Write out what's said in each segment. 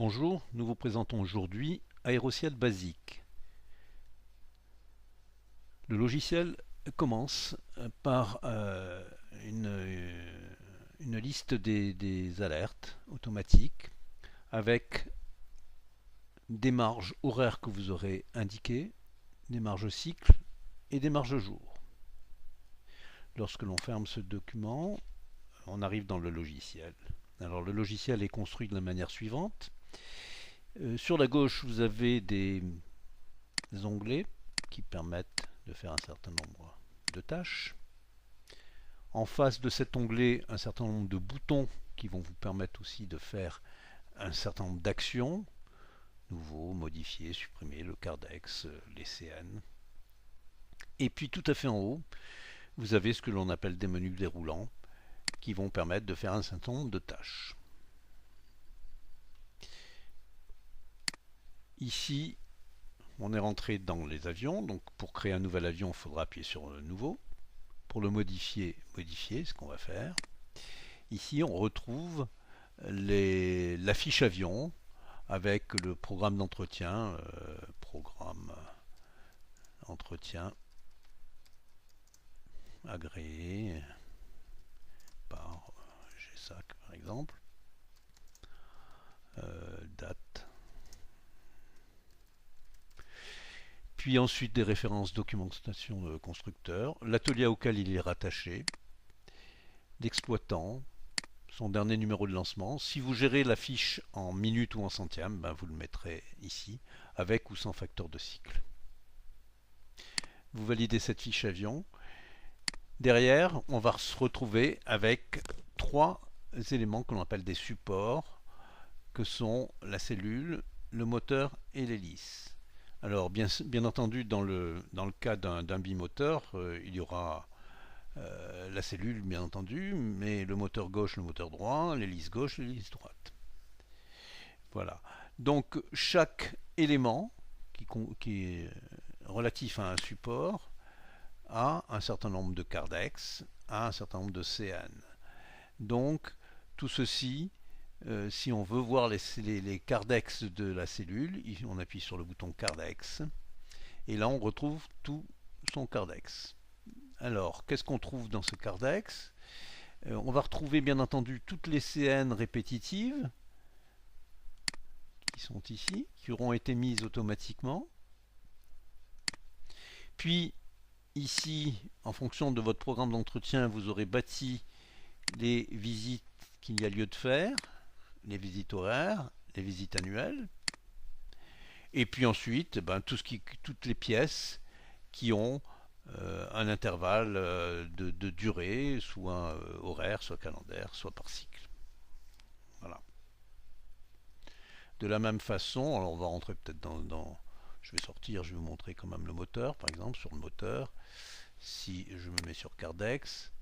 Bonjour, nous vous présentons aujourd'hui Aérociel Basique. Le logiciel commence par une liste des alertes automatiques avec des marges horaires que vous aurez indiquées, des marges cycle et des marges jour. Lorsque l'on ferme ce document, on arrive dans le logiciel. Alors le logiciel est construit de la manière suivante. Sur la gauche, vous avez des onglets qui permettent de faire un certain nombre de tâches. En face de cet onglet, un certain nombre de boutons qui vont vous permettre aussi de faire un certain nombre d'actions. Nouveau, modifier, supprimer le cardex, les CN. Et puis tout à fait en haut, vous avez ce que l'on appelle des menus déroulants qui vont permettre de faire un certain nombre de tâches. Ici, on est rentré dans les avions, donc pour créer un nouvel avion, il faudra appuyer sur nouveau. Pour le modifier, modifier, ce qu'on va faire. Ici, on retrouve la fiche avion avec le programme d'entretien, programme entretien agréé par GSAC par exemple, date. Puis ensuite des références documentation de constructeur, l'atelier auquel il est rattaché, l'exploitant, son dernier numéro de lancement. Si vous gérez la fiche en minutes ou en centièmes, vous le mettrez ici, avec ou sans facteur de cycle. Vous validez cette fiche avion. Derrière, on va se retrouver avec trois éléments que l'on appelle des supports, que sont la cellule, le moteur et l'hélice. Alors bien entendu, dans le cas d'un bimoteur, il y aura la cellule bien entendu, mais le moteur gauche, le moteur droit, l'hélice gauche, l'hélice droite. Voilà. Donc chaque élément qui est relatif à un support a un certain nombre de cardex, a un certain nombre de CN. Donc tout ceci, si on veut voir les cardex de la cellule, on appuie sur le bouton cardex et là on retrouve tout son cardex. Alors, qu'est-ce qu'on trouve dans ce cardex? On va retrouver bien entendu toutes les CN répétitives qui sont ici, qui auront été mises automatiquement. Puis ici, en fonction de votre programme d'entretien, vous aurez bâti les visites qu'il y a lieu de faire, les visites horaires, les visites annuelles. Et puis ensuite, toutes les pièces qui ont un intervalle de durée, soit horaire, soit calendaire, soit par cycle. Voilà. De la même façon, alors on va rentrer peut-être je vais sortir, je vais vous montrer quand même le moteur, par exemple, sur le moteur. Si je me mets sur Cardex,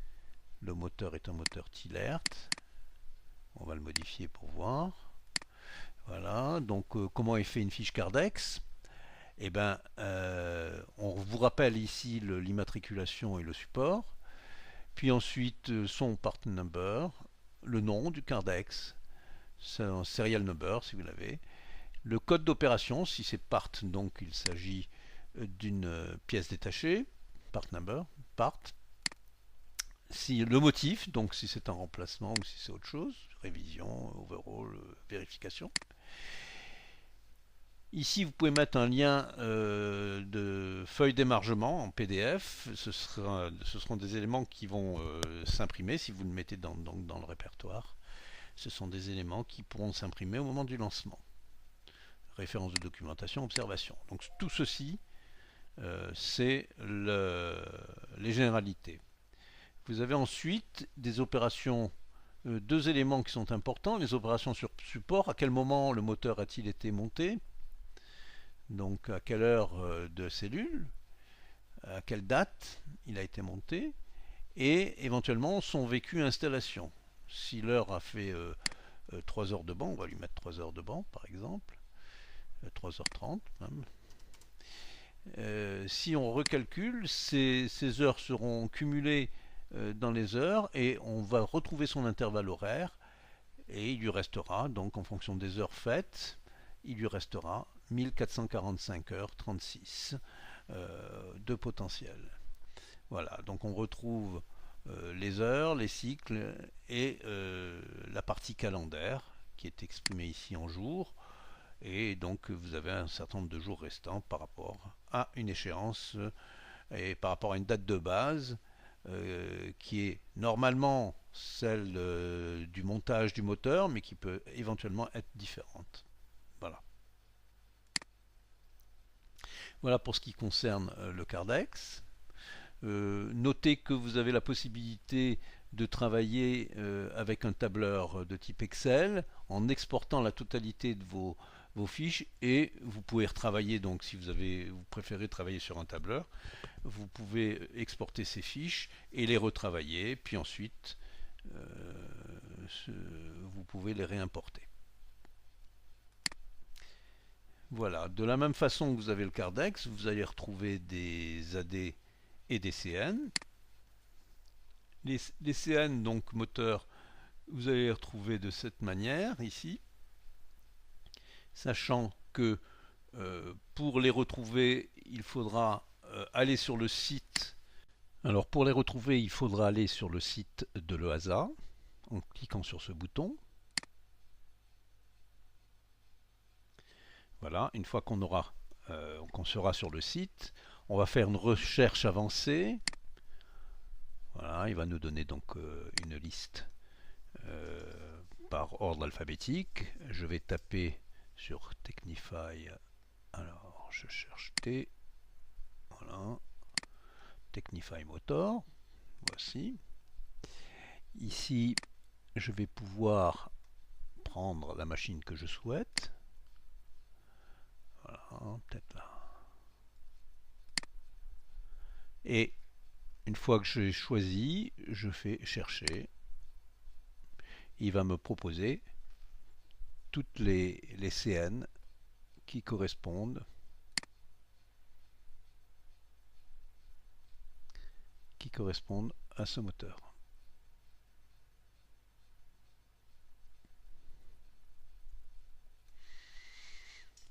le moteur est un moteur Tillert. On va le modifier pour voir. Voilà, donc comment est fait une fiche Cardex? Eh bien, on vous rappelle ici l'immatriculation et le support, puis ensuite son part number, le nom du cardex, son serial number si vous l'avez, le code d'opération si c'est part, donc il s'agit d'une pièce détachée, part number, part, si le motif, donc si c'est un remplacement ou si c'est autre chose, révision, overall, vérification. Ici, vous pouvez mettre un lien de feuille d'émargement en PDF. Ce seront des éléments qui vont s'imprimer si vous le mettez dans le répertoire. Ce sont des éléments qui pourront s'imprimer au moment du lancement. Référence de documentation, observation. Donc tout ceci, c'est les généralités. Vous avez ensuite des opérations, deux éléments qui sont importants. Les opérations sur support, à quel moment le moteur a-t-il été monté? Donc à quelle heure de cellule, à quelle date il a été monté, et éventuellement son vécu installation. Si l'heure a fait 3 heures de banc, on va lui mettre 3 heures de banc par exemple, 3h30 même. Si on recalcule, ces heures seront cumulées dans les heures et on va retrouver son intervalle horaire et il lui restera, donc en fonction des heures faites, il lui restera 1445 heures 36 de potentiel. Voilà, donc on retrouve les heures, les cycles et la partie calendaire qui est exprimée ici en jours. Et donc vous avez un certain nombre de jours restants par rapport à une échéance et par rapport à une date de base qui est normalement celle du montage du moteur, mais qui peut éventuellement être différente. Voilà. Voilà pour ce qui concerne le Cardex. Notez que vous avez la possibilité de travailler avec un tableur de type Excel en exportant la totalité de vos fiches, et vous pouvez retravailler. Donc si vous préférez travailler sur un tableur, vous pouvez exporter ces fiches et les retravailler, puis ensuite vous pouvez les réimporter. Voilà, de la même façon que vous avez le Cardex, vous allez retrouver des AD et des CN. Les CN, donc moteur, vous allez les retrouver de cette manière ici, sachant que pour les retrouver, il faudra aller sur le site. Alors pour les retrouver, il faudra aller sur le site de l'EASA en cliquant sur ce bouton. Voilà, une fois qu'on sera sur le site, on va faire une recherche avancée. Voilà, il va nous donner donc une liste par ordre alphabétique. Je vais taper sur Technify. Alors, je cherche T. Voilà. Technify Motor. Voici. Ici, je vais pouvoir prendre la machine que je souhaite. Voilà, peut-être là. Et une fois que j'ai choisi, je fais chercher. Il va me proposer toutes les CN qui correspondent à ce moteur.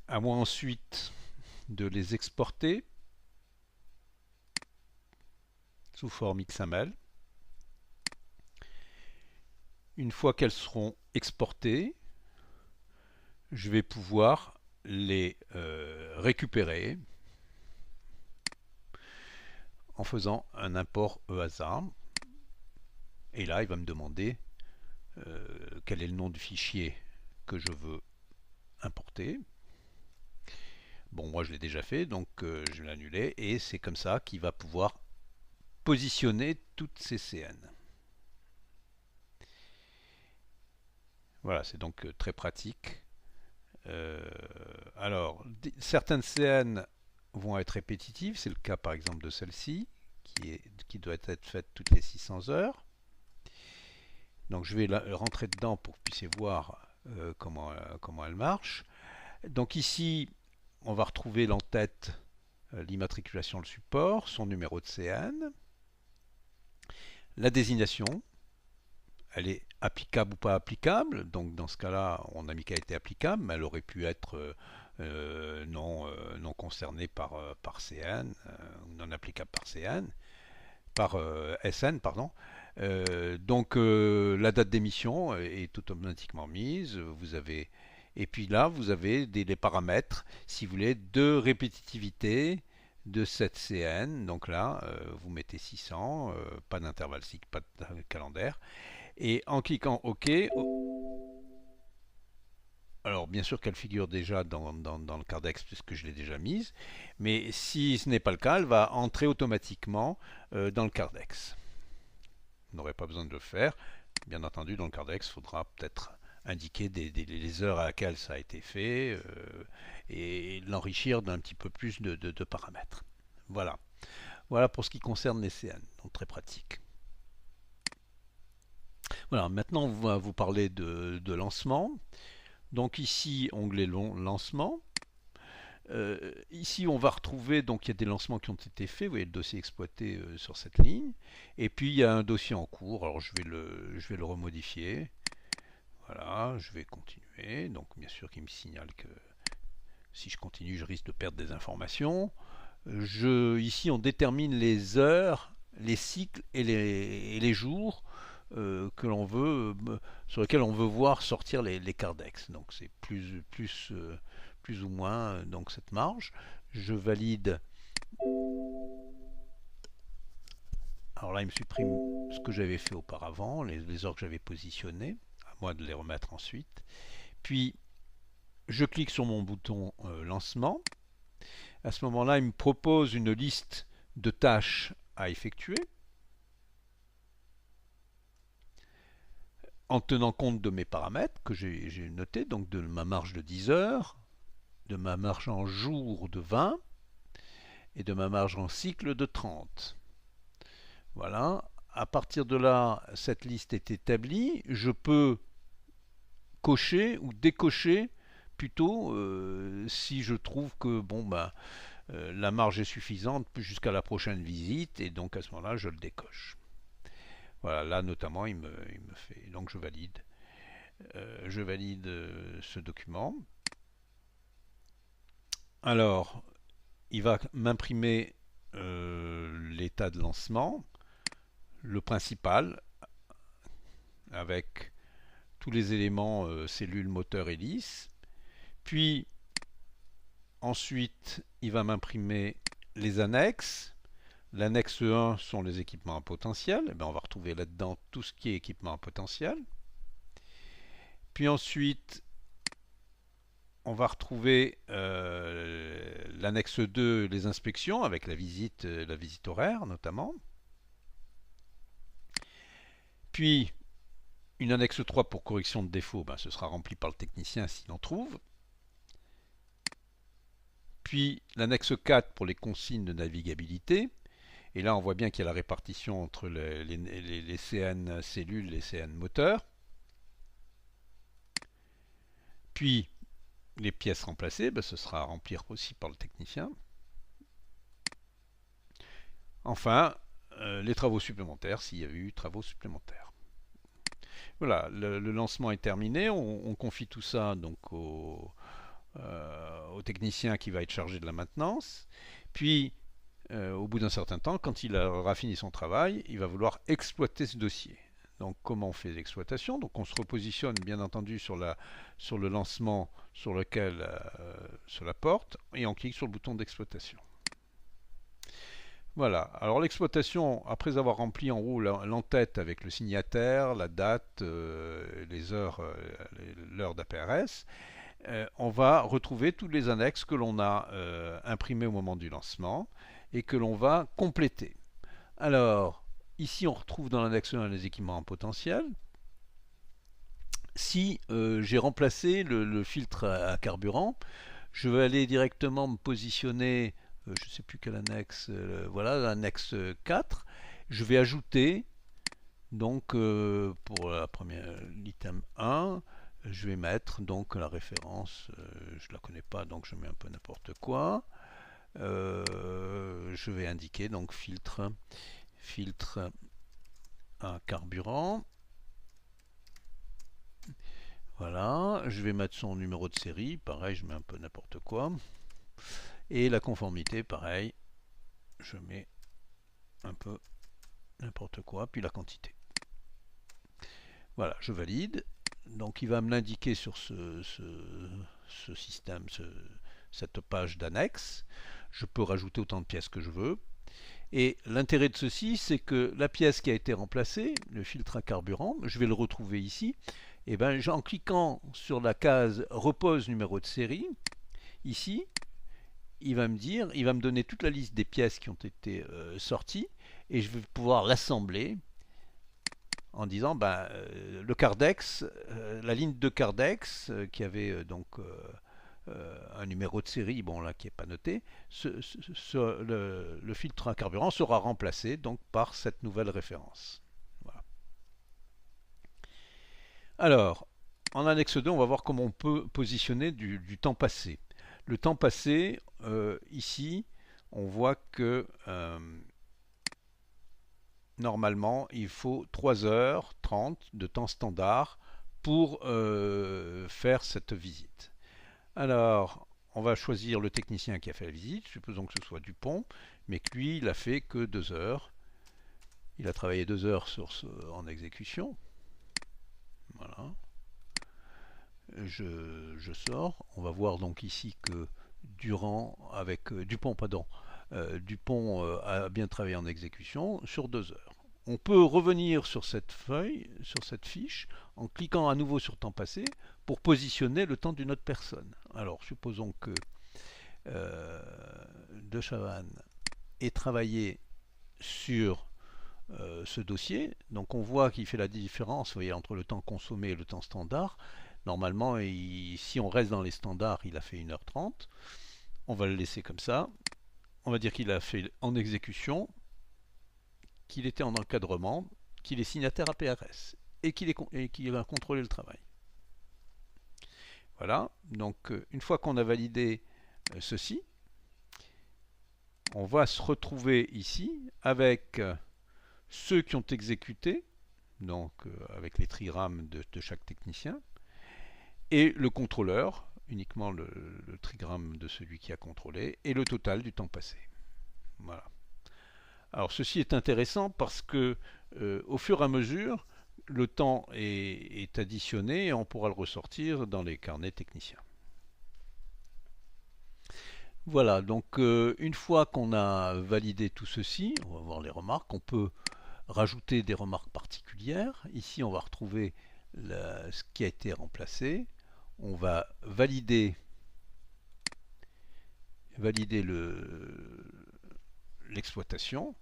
À moi ensuite de les exporter sous forme XML. Une fois qu'elles seront exportées, je vais pouvoir les récupérer en faisant un import EASA. Et là, il va me demander quel est le nom du fichier que je veux importer. Bon, moi je l'ai déjà fait, donc je vais l'annuler, et c'est comme ça qu'il va pouvoir positionner toutes ces CN. Voilà, c'est donc très pratique. Alors, certaines CN vont être répétitives, c'est le cas par exemple de celle-ci, qui doit être faite toutes les 600 heures. Donc je vais rentrer dedans pour que vous puissiez voir comment elle marche. Donc ici, on va retrouver l'entête, l'immatriculation, le support, son numéro de CN, la désignation, elle est applicable ou pas applicable. Donc dans ce cas-là, on a mis qu'elle était applicable, mais elle aurait pu être non concernée par CN, non applicable par CN, par SN, pardon. Donc la date d'émission est automatiquement mise. Et puis là, vous avez des paramètres, si vous voulez, de répétitivité de cette CN. Donc là, vous mettez 600, pas d'intervalle cycle, pas de calendaire. Et en cliquant OK, alors bien sûr qu'elle figure déjà dans le Cardex puisque je l'ai déjà mise, mais si ce n'est pas le cas, elle va entrer automatiquement dans le Cardex. Vous n'aurez pas besoin de le faire. Bien entendu, dans le Cardex, il faudra peut-être indiquer les heures à laquelle ça a été fait et l'enrichir d'un petit peu plus de paramètres. Voilà. Voilà pour ce qui concerne les CN, donc très pratique. Voilà, maintenant on va vous parler de lancement. Donc ici, onglet lancement. Ici, on va retrouver, donc il y a des lancements qui ont été faits, vous voyez le dossier exploité sur cette ligne. Et puis il y a un dossier en cours, alors je vais le remodifier. Voilà, je vais continuer. Donc bien sûr qu'il me signale que si je continue, je risque de perdre des informations. Ici, on détermine les heures, les cycles et les jours que l'on veut, sur lesquels on veut voir sortir les cardex. Donc c'est plus ou moins donc cette marge. Je valide. Alors là, il me supprime ce que j'avais fait auparavant, les heures que j'avais positionnées. À moi de les remettre ensuite. Puis, je clique sur mon bouton lancement. À ce moment-là, il me propose une liste de tâches à effectuer en tenant compte de mes paramètres que j'ai notés, donc de ma marge de 10 heures, de ma marge en jour de 20 et de ma marge en cycle de 30. Voilà. À partir de là, cette liste est établie. Je peux cocher ou décocher plutôt si je trouve que la marge est suffisante jusqu'à la prochaine visite et donc à ce moment-là je le décoche. Voilà, là notamment il me fait, donc je valide ce document. Alors il va m'imprimer l'état de lancement, le principal avec tous les éléments cellules, moteur, hélice. Puis ensuite, il va m'imprimer les annexes. L'annexe 1 sont les équipements à potentiel. Et bien, on va retrouver là-dedans tout ce qui est équipement à potentiel. Puis ensuite, on va retrouver l'annexe 2, les inspections, avec la visite horaire notamment. Puis, une annexe 3 pour correction de défauts, ben, ce sera rempli par le technicien s'il en trouve. Puis l'annexe 4 pour les consignes de navigabilité. Et là, on voit bien qu'il y a la répartition entre les CN cellules et les CN moteurs. Puis les pièces remplacées, ben, ce sera à remplir aussi par le technicien. Enfin, les travaux supplémentaires, s'il y a eu travaux supplémentaires. Voilà, le lancement est terminé. On confie tout ça donc au technicien qui va être chargé de la maintenance. Puis, au bout d'un certain temps, quand il aura fini son travail, il va vouloir exploiter ce dossier. Donc, comment on fait l'exploitation? Donc, on se repositionne bien entendu sur le lancement sur la porte et on clique sur le bouton d'exploitation. Voilà, alors l'exploitation, après avoir rempli en haut l'entête avec le signataire, la date, les heures, l'heure d'APRS, on va retrouver tous les annexes que l'on a imprimées au moment du lancement et que l'on va compléter. Alors, ici on retrouve dans l'annexe 1 les équipements en potentiel. Si j'ai remplacé le filtre à carburant, je vais aller directement me positionner, je ne sais plus quelle annexe, voilà, l'annexe 4. Je vais ajouter, donc pour la première, l'item 1, je vais mettre donc la référence, je ne la connais pas, donc je mets un peu n'importe quoi. Je vais indiquer donc filtre à carburant. Voilà, je vais mettre son numéro de série, pareil, je mets un peu n'importe quoi. Et la conformité, pareil, je mets un peu n'importe quoi, puis la quantité. Voilà, je valide. Donc il va me l'indiquer sur ce système, cette page d'annexe. Je peux rajouter autant de pièces que je veux. Et l'intérêt de ceci, c'est que la pièce qui a été remplacée, le filtre à carburant, je vais le retrouver ici. Et ben, en cliquant sur la case repose numéro de série, ici, il va me donner toute la liste des pièces qui ont été sorties et je vais pouvoir l'assembler en disant le Cardex, la ligne de Cardex qui avait donc un numéro de série, bon là qui n'est pas noté, le filtre à carburant sera remplacé donc par cette nouvelle référence. Voilà. Alors, en annexe 2, on va voir comment on peut positionner du temps passé. Le temps passé, ici, on voit que normalement, il faut 3h30 de temps standard pour faire cette visite. Alors, on va choisir le technicien qui a fait la visite, supposons que ce soit Dupont, mais que lui, il a fait que 2 heures. Il a travaillé 2 heures en exécution. Voilà. Je sors. On va voir donc ici que Dupont, a bien travaillé en exécution sur 2 heures. On peut revenir sur cette feuille, sur cette fiche, en cliquant à nouveau sur temps passé pour positionner le temps d'une autre personne. Alors, supposons que De Chavannes ait travaillé sur ce dossier. Donc, on voit qu'il fait la différence, vous voyez, entre le temps consommé et le temps standard. Normalement, si on reste dans les standards, il a fait 1h30. On va le laisser comme ça. On va dire qu'il a fait en exécution, qu'il était en encadrement, qu'il est signataire à PRS et qu'il a contrôlé le travail. Voilà, donc une fois qu'on a validé ceci, on va se retrouver ici avec ceux qui ont exécuté, donc avec les trigrammes de chaque technicien, et le contrôleur, uniquement le trigramme de celui qui a contrôlé, et le total du temps passé. Voilà. Alors ceci est intéressant parce que au fur et à mesure, le temps est additionné et on pourra le ressortir dans les carnets techniciens. Voilà, donc une fois qu'on a validé tout ceci, on va voir les remarques, on peut rajouter des remarques particulières. Ici, on va retrouver ce qui a été remplacé. On va valider l'exploitation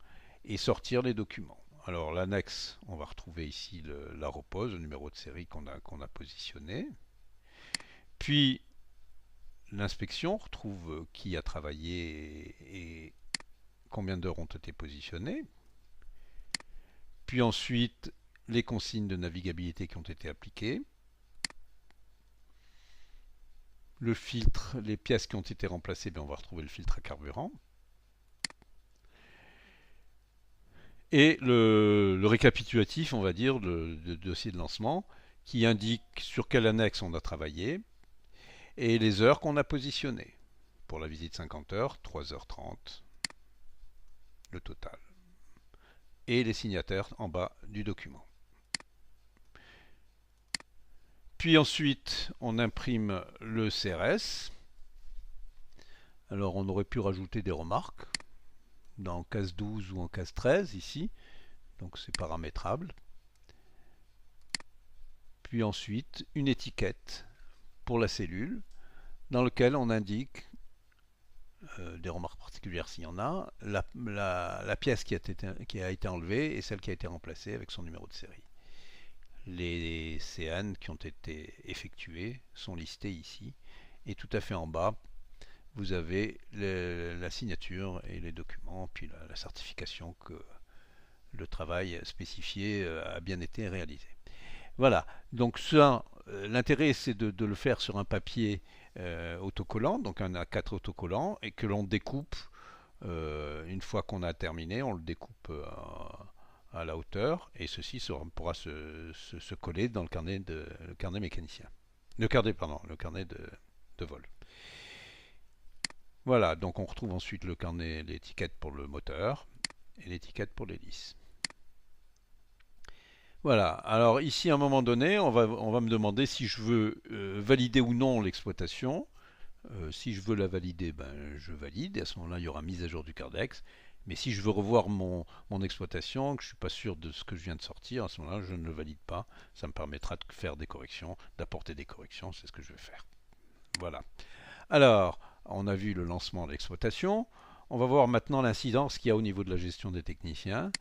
et sortir les documents. Alors l'annexe, on va retrouver ici la repose, le numéro de série qu'on a positionné. Puis l'inspection retrouve qui a travaillé et combien d'heures ont été positionnées. Puis ensuite les consignes de navigabilité qui ont été appliquées. Le filtre, les pièces qui ont été remplacées, on va retrouver le filtre à carburant. Et le récapitulatif, on va dire, de dossier de lancement, qui indique sur quelle annexe on a travaillé et les heures qu'on a positionnées. Pour la visite 50 heures, 3h30, le total. Et les signataires en bas du document. Puis ensuite, on imprime le CRS. Alors on aurait pu rajouter des remarques dans case 12 ou en case 13 ici, donc c'est paramétrable. Puis ensuite une étiquette pour la cellule dans laquelle on indique des remarques particulières s'il y en a, la pièce qui a été enlevée et celle qui a été remplacée avec son numéro de série. Les CN qui ont été effectués sont listés ici et tout à fait en bas vous avez la signature et les documents, puis la certification que le travail spécifié a bien été réalisé. Voilà, donc ça, l'intérêt c'est de le faire sur un papier autocollant, donc un A4 autocollant, et que l'on découpe, une fois qu'on a terminé, on le découpe à la hauteur, et ceci pourra se coller dans le carnet mécanicien. Le carnet de vol. Voilà, donc on retrouve ensuite le carnet, l'étiquette pour le moteur et l'étiquette pour l'hélice. Voilà, alors ici à un moment donné, on va me demander si je veux valider ou non l'exploitation. Si je veux la valider, je valide, et à ce moment-là il y aura mise à jour du Cardex. Mais si je veux revoir mon exploitation, que je ne suis pas sûr de ce que je viens de sortir, à ce moment-là je ne le valide pas. Ça me permettra de faire des corrections, d'apporter des corrections, c'est ce que je vais faire. Voilà. Alors, on a vu le lancement de l'exploitation. On va voir maintenant l'incidence qu'il y a au niveau de la gestion des techniciens.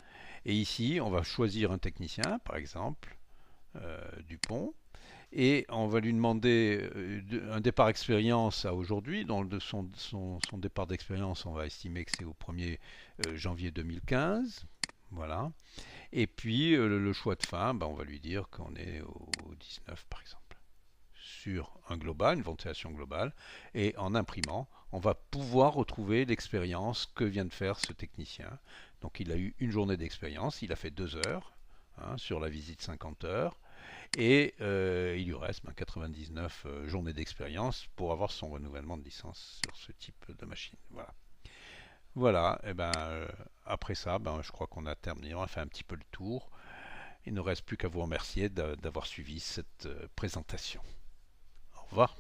Et ici, on va choisir un technicien, par exemple, Dupont, et on va lui demander un départ expérience à aujourd'hui. Donc son départ d'expérience, on va estimer que c'est au 1er janvier 2015. Voilà. Et puis le choix de fin, on va lui dire qu'on est au 19 par exemple. Sur un global, une ventilation globale, et en imprimant, on va pouvoir retrouver l'expérience que vient de faire ce technicien. Donc il a eu une journée d'expérience, il a fait 2 heures sur la visite 50 heures, Et il lui reste 99 journées d'expérience pour avoir son renouvellement de licence sur ce type de machine. Voilà. Voilà, et ben après ça, ben, je crois qu'on a terminé, on a fait un petit peu le tour. Il ne reste plus qu'à vous remercier d'avoir suivi cette présentation. Au revoir.